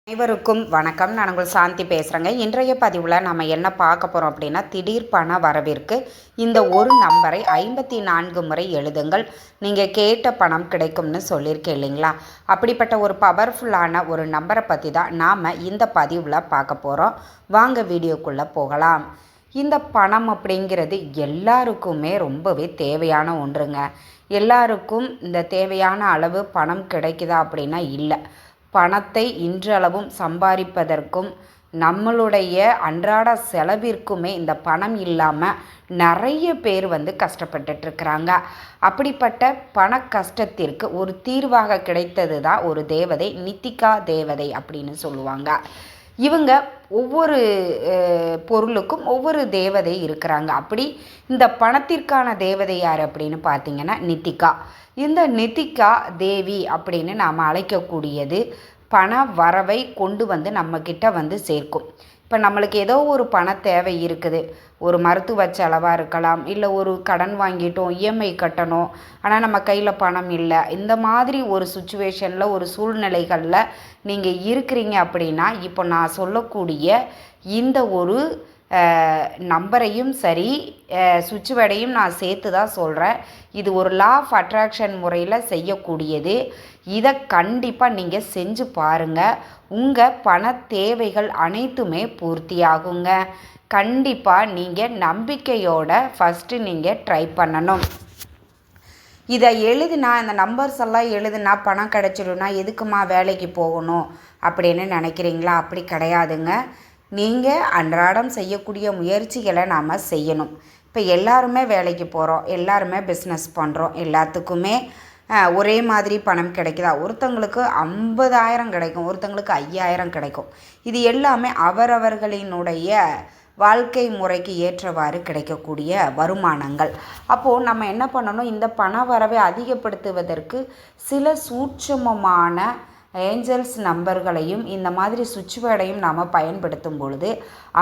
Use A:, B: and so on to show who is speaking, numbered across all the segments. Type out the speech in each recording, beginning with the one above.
A: அனைவருக்கும் வணக்கம். நான் உங்கள் சாந்தி பேசுகிறேங்க. இன்றைய பதிவில் நம்ம என்ன பார்க்க போகிறோம் அப்படின்னா, திடீர் பண வரவிற்கு இந்த ஒரு நம்பரை 54 முறை எழுதுங்கள், நீங்கள் கேட்ட பணம் கிடைக்கும்னு சொல்லியிருக்கேன் இல்லைங்களா? அப்படிப்பட்ட ஒரு பவர்ஃபுல்லான ஒரு நம்பரை பற்றி தான் நாம் இந்த பதிவில் பார்க்க போகிறோம். வாங்க வீடியோக்குள்ளே போகலாம். இந்த பணம் அப்படிங்கிறது எல்லாருக்குமே ரொம்பவே தேவையான ஒன்றுங்க. எல்லாருக்கும் இந்த தேவையான அளவு பணம் கிடைக்குதா அப்படின்னா இல்லை. பணத்தை இன்றளவும் சம்பாதிப்பதற்கும் நம்மளுடைய அன்றாட செலவிற்குமே இந்த பணம் இல்லாமல் நிறைய பேர் கஷ்டப்பட்டுட்ருக்குறாங்க. அப்படிப்பட்ட பண கஷ்டத்திற்கு ஒரு தீர்வாக கிடைத்தது தான் ஒரு தேவதை, நித்திகா தேவதை அப்படின்னு சொல்லுவாங்க. இவங்க ஒவ்வொரு பொருளுக்கும் ஒவ்வொரு தேவதை இருக்கிறாங்க. அப்படி இந்த பணத்திற்கான தேவதை யார் அப்படின்னு பார்த்தீங்கன்னா நித்திகா. இந்த நித்திகா தேவி அப்படின்னு நாம் அழைக்கக்கூடியது பண வரவை கொண்டு நம்மக்கிட்ட சேர்க்கும். இப்போ நம்மளுக்கு ஏதோ ஒரு பண தேவை இருக்குது, ஒரு மருத்துவ செலவாக இருக்கலாம், இல்லை ஒரு கடன் வாங்கிட்டோம், இஎம்ஐ கட்டணும், ஆனால் நம்ம கையில் பணம் இல்லை. இந்த மாதிரி ஒரு சுச்சுவேஷனில், ஒரு சூழ்நிலைகளில் நீங்கள் இருக்கிறீங்க அப்படின்னா, இப்போ நான் சொல்லக்கூடிய இந்த ஒரு நம்பரையும் சரி, சுவிட்ச் வேர்டையும் நான் சேர்த்து தான் சொல்கிறேன். இது ஒரு லா ஆஃப் அட்ராக்ஷன் முறையில் செய்யக்கூடியது. இதை கண்டிப்பாக நீங்கள் செஞ்சு பாருங்கள். உங்கள் பண தேவைகள் அனைத்துமே பூர்த்தியாகுங்க. கண்டிப்பாக நீங்கள் நம்பிக்கையோட ஃபஸ்ட்டு நீங்கள் ட்ரை பண்ணணும். இதை எழுதுனா, இந்த நம்பர்ஸ் எல்லாம் எழுதுனா பணம் கிடச்சிடும்னா எதுக்குமா வேலைக்கு போகணும் அப்படின்னு நினைக்கிறீங்களா? அப்படி கிடையாதுங்க. நீங்கள் அன்றாடம் செய்யக்கூடிய முயற்சிகளை நாம் செய்யணும். இப்போ எல்லாருமே வேலைக்கு போகிறோம், எல்லாருமே பிஸ்னஸ் பண்ணுறோம், எல்லாத்துக்குமே ஒரே மாதிரி பணம் கிடைக்குதா? ஒருத்தங்களுக்கு 50,000 கிடைக்கும், ஒருத்தங்களுக்கு 5,000 கிடைக்கும். இது எல்லாமே அவரவர்களினுடைய வாழ்க்கை முறைக்கு ஏற்றவாறு கிடைக்கக்கூடிய வருமானங்கள். அப்போது நம்ம என்ன பண்ணணும், இந்த பண வரவை அதிகப்படுத்துவதற்கு சில சூட்சமமான ஏஞ்சல்ஸ் நம்பர்களையும் இந்த மாதிரி சுவிட்ச் வேர்டையும் நாம் பயன்படுத்தும் பொழுது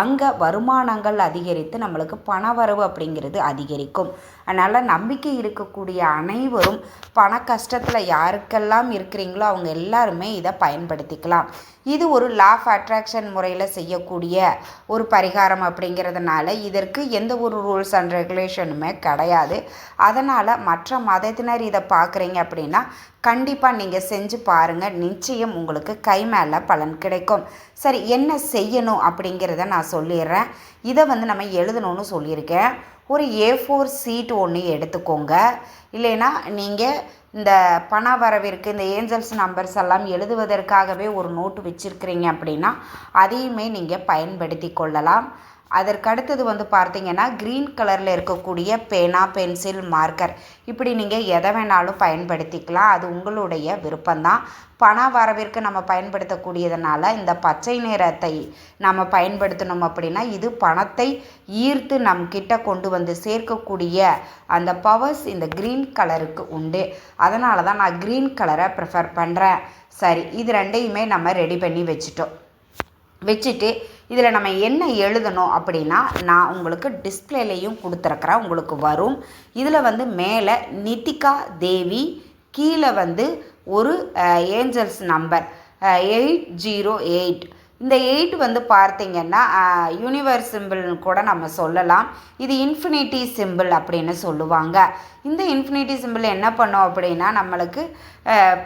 A: அங்கே வருமானங்கள் அதிகரித்து நம்மளுக்கு பணவரவு அப்படிங்கிறது அதிகரிக்கும். அதனால் நம்பிக்கை இருக்கக்கூடிய அனைவரும் பண கஷ்டத்தில் யாருக்கெல்லாம் இருக்கிறீங்களோ அவங்க எல்லாருமே இதை பயன்படுத்திக்கலாம். இது ஒரு லா ஆஃப் அட்ராக்ஷன் முறையில் செய்யக்கூடிய ஒரு பரிகாரம் அப்படிங்கிறதுனால இதற்கு எந்த ஒரு ரூல்ஸ் அண்ட் ரெகுலேஷனுமே கிடையாது. அதனால் மற்ற மதத்தினர் இதை பார்க்குறீங்க அப்படின்னா கண்டிப்பாக நீங்கள் செஞ்சு பாருங்கள். நிச்சயம் உங்களுக்கு கை மேலே பலன் கிடைக்கும். சரி, என்ன செய்யணும் அப்படிங்கிறத நான் சொல்லிடுறேன். இதை நம்ம எழுதணும்னு சொல்லியிருக்கேன். ஒரு A4 சீட் ஒன்று எடுத்துக்கோங்க. இல்லைன்னா நீங்கள் இந்த பண வரவிற்கு இந்த ஏஞ்சல்ஸ் நம்பர்ஸ் எல்லாம் எழுதுவதற்காகவே ஒரு நோட்டு வச்சுருக்கிறீங்க அப்படின்னா அதையுமே நீங்கள் பயன்படுத்தி கொள்ளலாம். அதற்கடுத்தது பார்த்தீங்கன்னா க்ரீன் கலரில் இருக்கக்கூடிய பேனா, பென்சில், மார்க்கர் இப்படி நீங்கள் எதை வேணாலும் பயன்படுத்திக்கலாம். அது உங்களுடைய விருப்பம்தான். பண வரவிற்கு நம்ம பயன்படுத்தக்கூடியதுனால இந்த பச்சை நிறத்தை நம்ம பயன்படுத்தணும் அப்படின்னா இது பணத்தை ஈர்த்து கிட்ட கொண்டு சேர்க்கக்கூடிய அந்த பவர்ஸ் இந்த க்ரீன் கலருக்கு உண்டு. அதனால தான் நான் க்ரீன் கலரை ப்ரிஃபர் பண்ணுறேன். சரி, இது ரெண்டையுமே நம்ம ரெடி பண்ணி வச்சுட்டு இதில் நம்ம என்ன எழுதணும் அப்படின்னா நான் உங்களுக்கு டிஸ்பிளேலையும் கொடுத்துருக்குறேன், உங்களுக்கு வரும். இதில் மேலே நித்திகா தேவி, கீழே ஒரு ஏஞ்சல்ஸ் நம்பர் 808. இந்த 8 பார்த்தீங்கன்னா யூனிவர்ஸ் சிம்பிள்னு கூட நம்ம சொல்லலாம். இது இன்ஃபினிட்டி சிம்பிள் அப்படின்னு சொல்லுவாங்க. இந்த இன்ஃபினிட்டி சிம்பிள் என்ன பண்ணோம் அப்படின்னா நம்மளுக்கு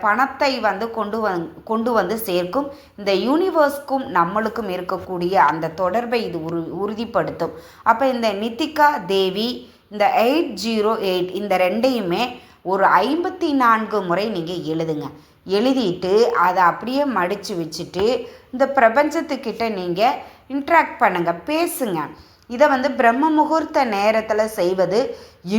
A: பணத்தை கொண்டு சேர்க்கும். இந்த யூனிவர்ஸ்க்கும் நம்மளுக்கும் இருக்கக்கூடிய அந்த தொடர்பை இது உறுதிப்படுத்தும். அப்போ இந்த நித்திகா தேவி, இந்த 808 இந்த ரெண்டையுமே ஒரு 54 முறை நீங்கள் எழுதுங்க. எழுதிட்டு அதை அப்படியே மடித்து வச்சுட்டு இந்த பிரபஞ்சத்துக்கிட்ட நீங்கள் இன்ட்ராக்ட் பண்ணுங்கள், பேசுங்க. இதை பிரம்ம முகூர்த்த நேரத்தில் செய்வது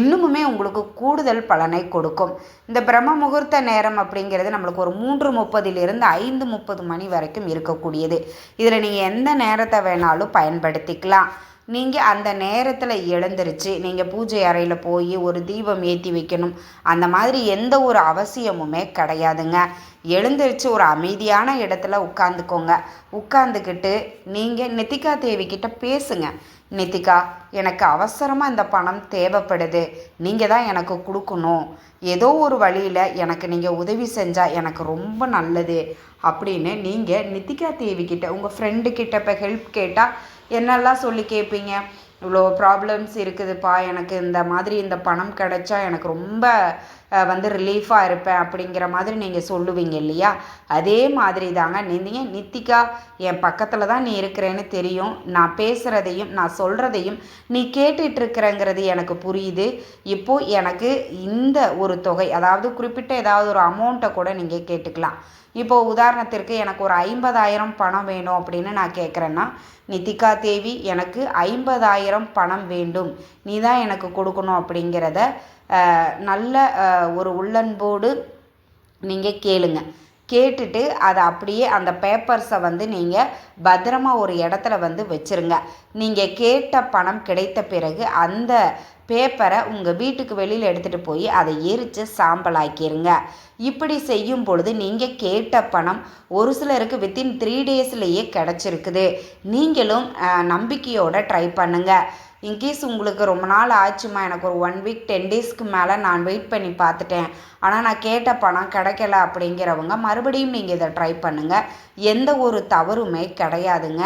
A: இன்னுமுமே உங்களுக்கு கூடுதல் பலனை கொடுக்கும். இந்த பிரம்ம முகூர்த்த நேரம் அப்படிங்கிறது நம்மளுக்கு ஒரு 3:30 5:30 மணி வரைக்கும் இருக்கக்கூடியது. இதில் நீங்கள் எந்த நேரத்தை வேணாலும் பயன்படுத்திக்கலாம். நீங்கள் அந்த நேரத்தில் எழுந்திருச்சு நீங்கள் பூஜை அறையில் போய் ஒரு தீபம் ஏற்றி வைக்கணும் அந்த மாதிரி எந்த ஒரு அவசியமுமே கிடையாதுங்க. எழுந்திருச்சு ஒரு அமைதியான இடத்துல உட்காந்துக்கோங்க. உட்காந்துக்கிட்டு நீங்கள் நித்திகா தேவிக்கிட்ட பேசுங்க. நித்திகா, எனக்கு அவசரமாக இந்த பணம் தேவைப்படுது, நீங்கள் தான் எனக்கு கொடுக்கணும், ஏதோ ஒரு வழியில் எனக்கு நீங்கள் உதவி செஞ்சால் எனக்கு ரொம்ப நல்லது அப்படின்னு நீங்கள் நித்திகா தேவிக்கிட்ட உங்கள் ஃப்ரெண்டுக்கிட்ட இப்போ ஹெல்ப் கேட்டால் என்னெல்லாம் சொல்லி கேட்பீங்க? இவ்வளோ ப்ராப்ளம்ஸ் இருக்குதுப்பா, எனக்கு இந்த மாதிரி இந்த பணம் கிடைச்சா எனக்கு ரொம்ப ரிலீஃபாக இருப்பேன் அப்படிங்கிற மாதிரி நீங்கள் சொல்லுவீங்க இல்லையா? அதே மாதிரி தாங்க நீங்கள் நித்திகா, என் பக்கத்தில் தான் நீ இருக்கிறேன்னு தெரியும், நான் பேசுகிறதையும் நான் சொல்கிறதையும் நீ கேட்டுட்ருக்கிறங்கிறது எனக்கு புரியுது. இப்போது எனக்கு இந்த ஒரு தொகை, அதாவது குறிப்பிட்ட ஏதாவது ஒரு அமௌண்ட்டை கூட நீங்கள் கேட்டுக்கலாம். இப்போது உதாரணத்திற்கு எனக்கு ஒரு 50,000 பணம் வேணும் அப்படின்னு நான் கேட்குறேன்னா, நித்திகா தேவி, எனக்கு 50,000 பணம் வேண்டும், நீ தான் எனக்கு கொடுக்கணும் அப்படிங்கிறத நல்ல ஒரு உள்ளன்போடு நீங்கள் கேளுங்க. கேட்டுட்டு அதை அப்படியே அந்த பேப்பர்ஸை நீங்கள் பத்திரமா ஒரு இடத்துல வச்சுருங்க. நீங்கள் கேட்ட பணம் கிடைத்த பிறகு அந்த பேப்பரை உங்கள் வீட்டுக்கு வெளியில் எடுத்துகிட்டு போய் அதை எரித்து சாம்பலாக்கிடுங்க. இப்படி செய்யும் பொழுது நீங்கள் கேட்ட பணம் ஒரு சிலருக்கு வித்தின் 3 டேஸ்லேயே கிடச்சிருக்குது. நீங்களும் நம்பிக்கையோடு ட்ரை பண்ணுங்கள். இன்கேஸ் உங்களுக்கு ரொம்ப நாள் ஆச்சுமா, எனக்கு ஒரு 1 வீக் 10 டேஸ்க்கு மேலே நான் வெயிட் பண்ணி பார்த்துட்டேன், ஆனால் நான் கேட்ட பணம் கிடைக்கல அப்படிங்கிறவங்க மறுபடியும் நீங்கள் இதை ட்ரை பண்ணுங்கள். எந்த ஒரு தவறுமே கிடையாதுங்க.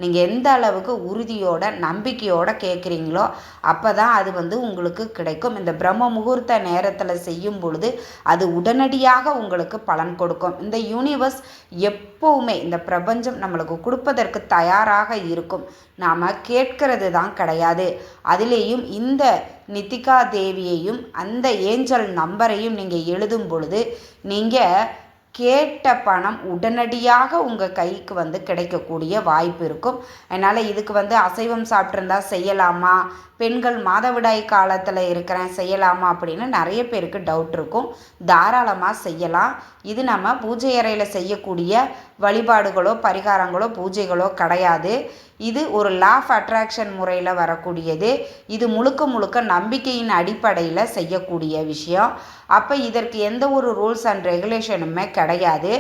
A: நீங்கள் எந்த அளவுக்கு உறுதியோட நம்பிக்கையோடு கேட்குறீங்களோ அப்போ தான் அது உங்களுக்கு கிடைக்கும். இந்த பிரம்ம முகூர்த்த நேரத்தில் செய்யும் பொழுது அது உடனடியாக உங்களுக்கு பலன் கொடுக்கும். இந்த யூனிவர்ஸ் எப்போவுமே, இந்த பிரபஞ்சம் நம்மளுக்கு கொடுப்பதற்கு தயாராக இருக்கும். நாம் கேட்கறது தான் கிடையாது. அதிலேயும் இந்த நித்திகா தேவியையும் அந்த ஏஞ்சல் நம்பரையும் நீங்கள் எழுதும் பொழுது நீங்கள் கேட்ட பணம் உடனடியாக உங்கள் கைக்கு கிடைக்கக்கூடிய வாய்ப்பு இருக்கும். அதனால் இதுக்கு அசைவம் சாப்பிட்ருந்தா செய்யலாமா, பெண்கள் மாதவிடாய் காலத்தில் இருக்கிறேன் செய்யலாமா அப்படின்னு நிறைய பேருக்கு டவுட் இருக்கும். தாராளமாக செய்யலாம். இது நம்ம பூஜை அறையில் செய்யக்கூடிய வழிபாடுகளோ பரிகாரங்களோ பூஜைகளோ கிடையாது. இது ஒரு லா ஆஃப் அட்ராக்ஷன் முறையில் வரக்கூடியது. இது முழுக்க முழுக்க நம்பிக்கையின் அடிப்படையில் செய்யக்கூடிய விஷயம். அப்போ இதற்கு எந்த ஒரு ரூல்ஸ் அண்ட் ரெகுலேஷனுமே கிடையாது.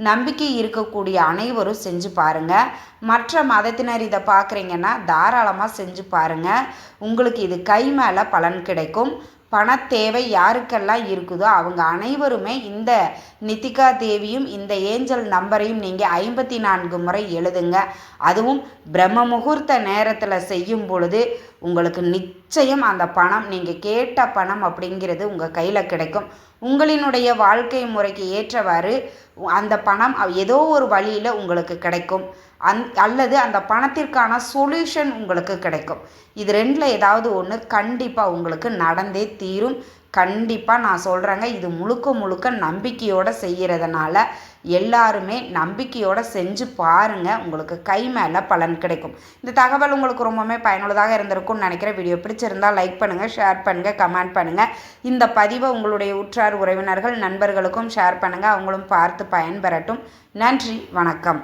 A: நம்பிக்கை இருக்கக்கூடிய அனைவரும் செஞ்சு பாருங்கள். மற்ற மதத்தினர் இதை பார்க்குறீங்கன்னா தாராளமாக செஞ்சு பாருங்கள். உங்களுக்கு இது கை மேலே பலன் கிடைக்கும். பணத்தேவை யாருக்கெல்லாம் இருக்குதோ அவங்க அனைவருமே இந்த நித்திகா தேவியும் இந்த ஏஞ்சல் நம்பரையும் நீங்கள் 54 முறை எழுதுங்க. அதுவும் பிரம்ம முகூர்த்த நேரத்தில் செய்யும் பொழுது உங்களுக்கு நிச்சயம் அந்த பணம், நீங்கள் கேட்ட பணம் அப்படிங்கிறது உங்கள் கையில் கிடைக்கும். உங்களினுடைய வாழ்க்கை முறைக்கு ஏற்றவாறு அந்த பணம் ஏதோ ஒரு வழியில் உங்களுக்கு கிடைக்கும். அல்லது அந்த பணத்திற்கான சொல்யூஷன் உங்களுக்கு கிடைக்கும். இது 2ல் ஏதாவது ஒன்று கண்டிப்பாக உங்களுக்கு நடந்தே தீரும். கண்டிப்பாக நான் சொல்கிறேங்க. இது முழுக்க முழுக்க நம்பிக்கையோடு செய்கிறதுனால எல்லாருமே நம்பிக்கையோடு செஞ்சு பாருங்கள். உங்களுக்கு கை மேலே பலன் கிடைக்கும். இந்த தகவல் உங்களுக்கு ரொம்பவுமே பயனுள்ளதாக இருந்திருக்கும்னு நினைக்கிறேன். வீடியோ பிடிச்சிருந்தால் லைக் பண்ணுங்கள், ஷேர் பண்ணுங்கள், கமெண்ட் பண்ணுங்கள். இந்த பதிவை உங்களுடைய உற்றார் உறவினர்கள் நண்பர்களுக்கும் ஷேர் பண்ணுங்கள். அவங்களும் பார்த்து பயன்பெறட்டும். நன்றி, வணக்கம்.